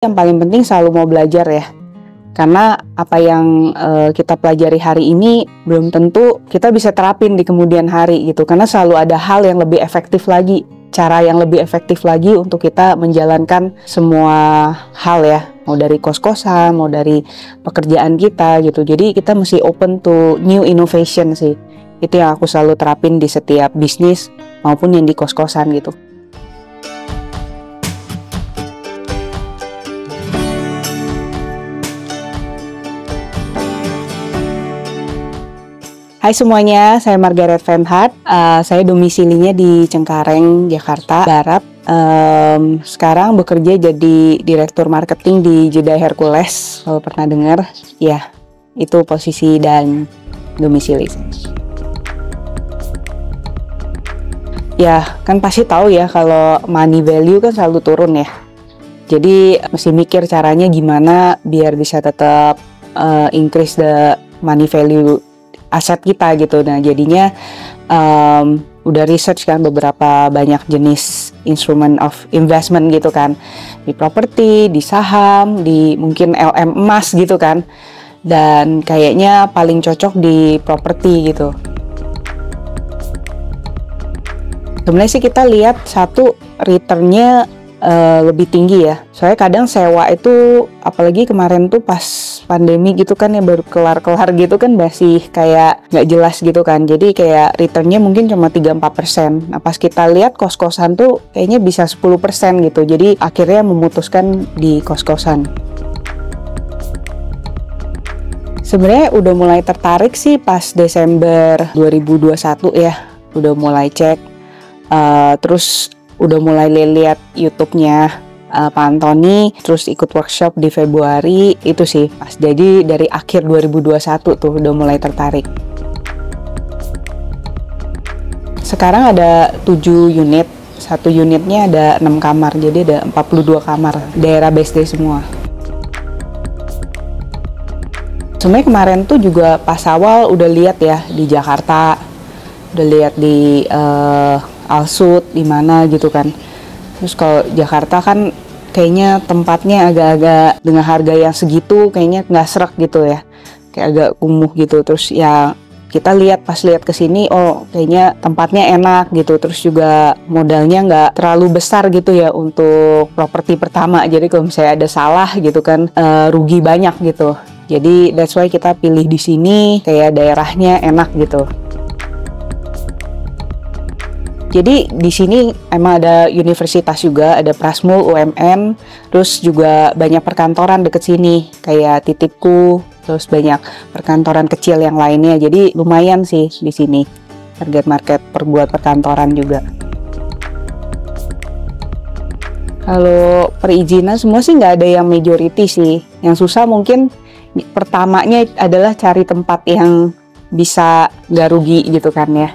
Yang paling penting selalu mau belajar ya. Karena apa yang kita pelajari hari ini belum tentu kita bisa terapin di kemudian hari gitu. Karena selalu ada hal yang lebih efektif lagi, cara yang lebih efektif lagi untuk kita menjalankan semua hal ya. Mau dari kos-kosan, mau dari pekerjaan kita gitu. Jadi kita mesti open to new innovation sih. Itu yang aku selalu terapin di setiap bisnis maupun yang di kos-kosan gitu. Hai semuanya, saya Margaret Venhart. Saya domisilinya di Cengkareng, Jakarta Barat. Sekarang bekerja jadi Direktur Marketing di Jeddah Hercules. Kalau pernah dengar, ya itu posisi dan domisili. Ya, kan pasti tahu ya kalau money value kan selalu turun ya. Jadi mesti mikir caranya gimana biar bisa tetap increase the money value aset kita gitu. Nah jadinya udah research kan beberapa banyak jenis instrument of investment gitu kan, di properti, di saham, di mungkin LM emas gitu kan, dan kayaknya paling cocok di properti gitu. Sebenarnya sih kita lihat satu returnnya lebih tinggi ya. Soalnya kadang sewa itu, apalagi kemarin tuh pas pandemi gitu kan ya, baru kelar-kelar gitu kan masih kayak nggak jelas gitu kan. Jadi kayak returnnya mungkin cuma 3-4%. Nah pas kita lihat kos-kosan tuh kayaknya bisa 10% gitu. Jadi akhirnya memutuskan di kos-kosan. Sebenarnya udah mulai tertarik sih pas Desember 2021 ya. Udah mulai cek. Terus udah mulai lihat YouTube-nya Pak Antoni, terus ikut workshop di Februari, itu sih pas. Jadi dari akhir 2021 tuh udah mulai tertarik. Sekarang ada 7 unit, satu unitnya ada 6 kamar, jadi ada 42 kamar, daerah BSD semua. Sebenarnya kemarin tuh juga pas awal udah lihat ya di Jakarta, udah lihat di Alsut di mana gitu kan. Terus kalau Jakarta kan kayaknya tempatnya agak-agak dengan harga yang segitu kayaknya nggak serak gitu ya, kayak agak kumuh gitu. Terus ya kita lihat pas lihat ke sini, oh kayaknya tempatnya enak gitu. Terus juga modalnya nggak terlalu besar gitu ya untuk properti pertama. Jadi kalau misalnya ada salah gitu kan rugi banyak gitu. Jadi that's why kita pilih di sini, kayak daerahnya enak gitu. Jadi di sini emang ada universitas juga, ada Prasmul, UMN, terus juga banyak perkantoran deket sini, kayak Titipku, terus banyak perkantoran kecil yang lainnya. Jadi lumayan sih di sini target market perbuat perkantoran juga. Kalau perizinan semua sih nggak ada yang majority sih. Yang susah mungkin pertamanya adalah cari tempat yang bisa nggak rugi gitu kan ya.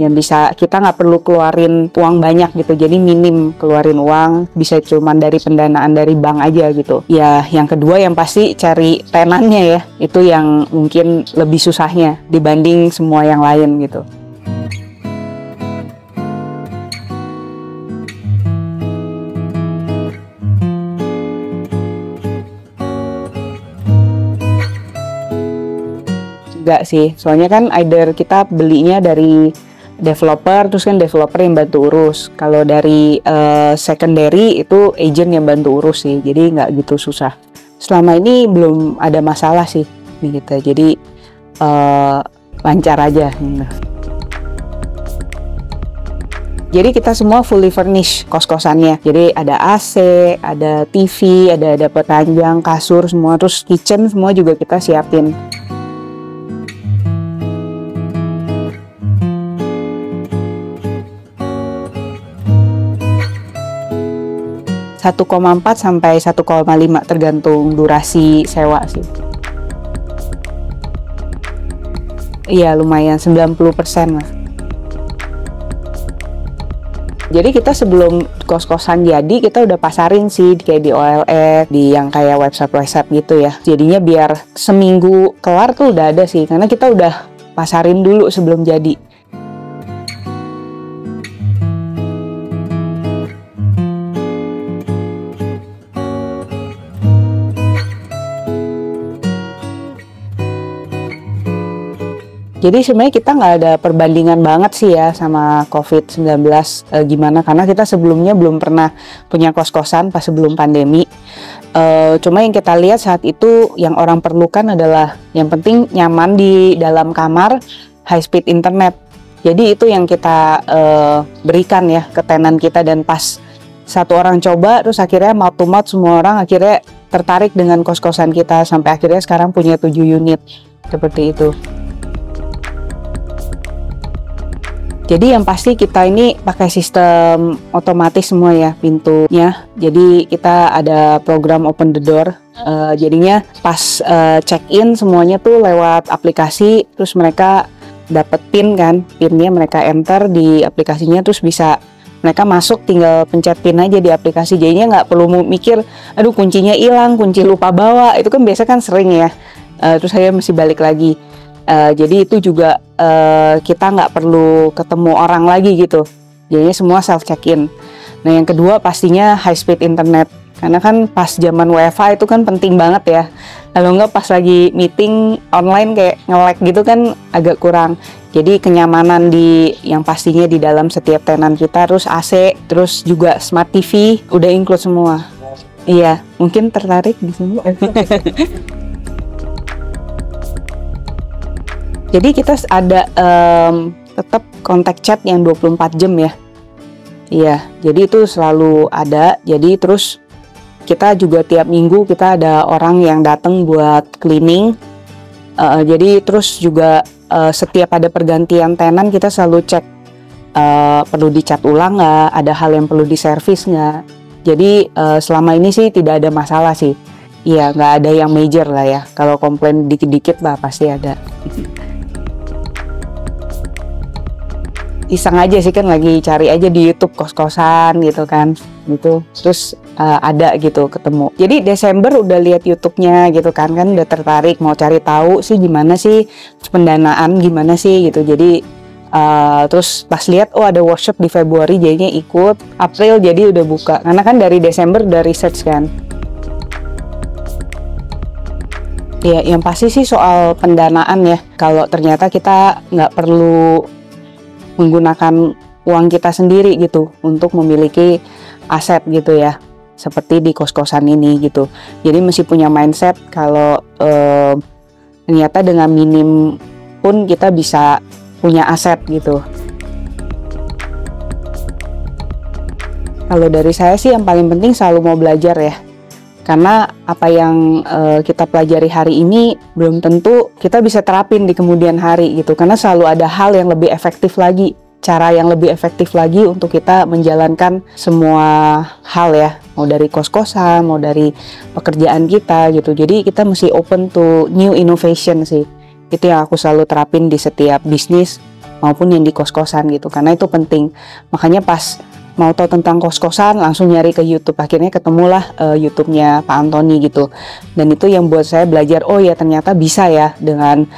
Yang bisa kita nggak perlu keluarin uang banyak gitu, jadi minim keluarin uang, bisa cuman dari pendanaan dari bank aja gitu ya. Yang kedua yang pasti cari tenannya ya, itu yang mungkin lebih susahnya dibanding semua yang lain gitu. Enggak sih, soalnya kan either kita belinya dari developer, terus kan developer yang bantu urus. Kalau dari secondary itu agent yang bantu urus sih, jadi nggak gitu susah. Selama ini belum ada masalah sih nih kita, jadi lancar aja gitu. Jadi kita semua fully furnished kos-kosannya. Jadi ada AC, ada TV, ada dapur ranjang, kasur semua, terus kitchen semua juga kita siapin. 1,4 sampai 1,5 tergantung durasi sewa sih. Iya lumayan, 90% lah. Jadi kita sebelum kos-kosan jadi, kita udah pasarin sih kayak di OLX, di yang kayak website-website gitu ya. Jadinya biar seminggu kelar tuh udah ada sih, karena kita udah pasarin dulu sebelum jadi. Jadi sebenarnya kita nggak ada perbandingan banget sih ya sama COVID-19 gimana, karena kita sebelumnya belum pernah punya kos-kosan pas sebelum pandemi. Cuma yang kita lihat saat itu yang orang perlukan adalah yang penting nyaman di dalam kamar, high speed internet. Jadi itu yang kita berikan ya ke tenan kita, dan pas satu orang coba terus akhirnya mouth to mouth semua orang akhirnya tertarik dengan kos-kosan kita sampai akhirnya sekarang punya 7 unit seperti itu. Jadi yang pasti kita ini pakai sistem otomatis semua ya pintunya. Jadi kita ada program open the door. Jadinya pas check-in semuanya tuh lewat aplikasi. Terus mereka dapat PIN kan. PIN-nya mereka enter di aplikasinya, terus bisa mereka masuk tinggal pencet PIN aja di aplikasi. Jadinya nggak perlu mikir, aduh kuncinya hilang, kunci lupa bawa. Itu kan biasa kan sering ya. Terus saya mesti balik lagi. Jadi itu juga kita nggak perlu ketemu orang lagi gitu. Jadinya semua self check-in. Nah yang kedua pastinya high speed internet. Karena kan pas zaman WiFi itu kan penting banget ya. Kalau nggak pas lagi meeting online kayak nge-lag gitu kan agak kurang. Jadi kenyamanan yang pastinya di dalam setiap tenan kita, terus AC, terus juga smart TV udah include semua. Iya, mungkin tertarik di sini. Jadi kita ada tetap kontak chat yang 24 jam ya. Iya, jadi itu selalu ada. Jadi terus kita juga tiap minggu kita ada orang yang datang buat cleaning. Jadi terus juga setiap ada pergantian tenan kita selalu cek perlu dicat ulang nggak, ada hal yang perlu diservis nggak. Jadi selama ini sih tidak ada masalah sih. Iya, nggak ada yang major lah ya. Kalau komplain dikit-dikit lah pasti ada. Iseng aja sih kan, lagi cari aja di YouTube kos-kosan gitu kan, gitu terus ada gitu ketemu. Jadi Desember udah lihat YouTube-nya gitu kan udah tertarik mau cari tahu sih gimana sih pendanaan gimana sih gitu. Jadi terus pas lihat oh ada workshop di Februari, jadinya ikut. April jadi udah buka, karena kan dari Desember udah research kan. Ya yang pasti sih soal pendanaan ya, kalau ternyata kita nggak perlu menggunakan uang kita sendiri gitu untuk memiliki aset gitu ya, seperti di kos-kosan ini gitu. Jadi mesti punya mindset kalau ternyata dengan minim pun kita bisa punya aset gitu. Kalau dari saya sih yang paling penting selalu mau belajar ya, karena apa yang kita pelajari hari ini belum tentu kita bisa terapin di kemudian hari gitu, karena selalu ada hal yang lebih efektif lagi, cara yang lebih efektif lagi untuk kita menjalankan semua hal ya, mau dari kos-kosan, mau dari pekerjaan kita gitu. Jadi kita mesti open to new innovation sih. Itu yang aku selalu terapin di setiap bisnis maupun yang di kos-kosan gitu, karena itu penting. Makanya pas mau tahu tentang kos-kosan langsung nyari ke YouTube, akhirnya ketemulah YouTube-nya Pak Antoni gitu. Dan itu yang buat saya belajar, oh ya ternyata bisa ya dengan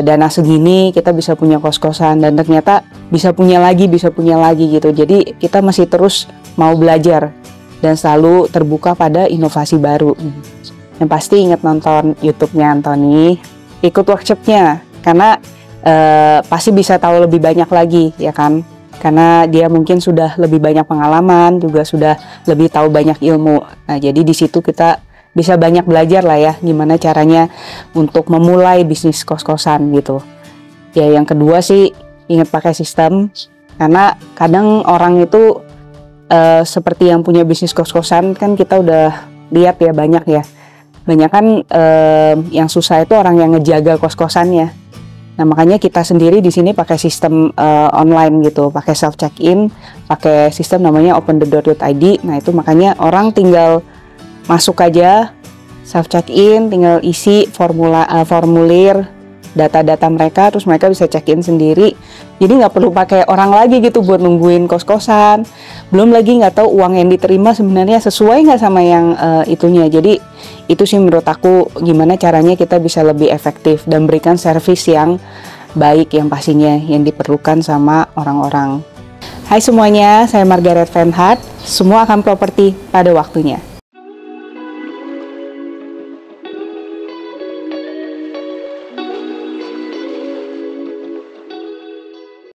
dana segini kita bisa punya kos-kosan, dan ternyata bisa punya lagi gitu. Jadi kita masih terus mau belajar dan selalu terbuka pada inovasi baru. Yang pasti ingat nonton YouTube-nya Antoni, ikut workshop-nya, karena pasti bisa tahu lebih banyak lagi ya kan. Karena dia mungkin sudah lebih banyak pengalaman, juga sudah lebih tahu banyak ilmu. Nah, jadi di situ kita bisa banyak belajar lah ya, gimana caranya untuk memulai bisnis kos-kosan gitu. Ya, yang kedua sih ingat pakai sistem, karena kadang orang itu seperti yang punya bisnis kos-kosan kan kita udah lihat ya banyak ya. Banyak kan yang susah itu orang yang ngejaga kos-kosannya. Nah makanya kita sendiri di sini pakai sistem online gitu, pakai self check-in, pakai sistem namanya openthedoor.id. Nah itu makanya orang tinggal masuk aja, self check-in, tinggal isi formulir, data-data mereka, terus mereka bisa check-in sendiri. Jadi nggak perlu pakai orang lagi gitu buat nungguin kos-kosan. Belum lagi nggak tahu uang yang diterima sebenarnya sesuai nggak sama yang itunya. Jadi itu sih menurut aku gimana caranya kita bisa lebih efektif dan berikan servis yang baik yang pastinya yang diperlukan sama orang-orang. Hai semuanya, saya Margaret Van Hart. Semua akan properti pada waktunya.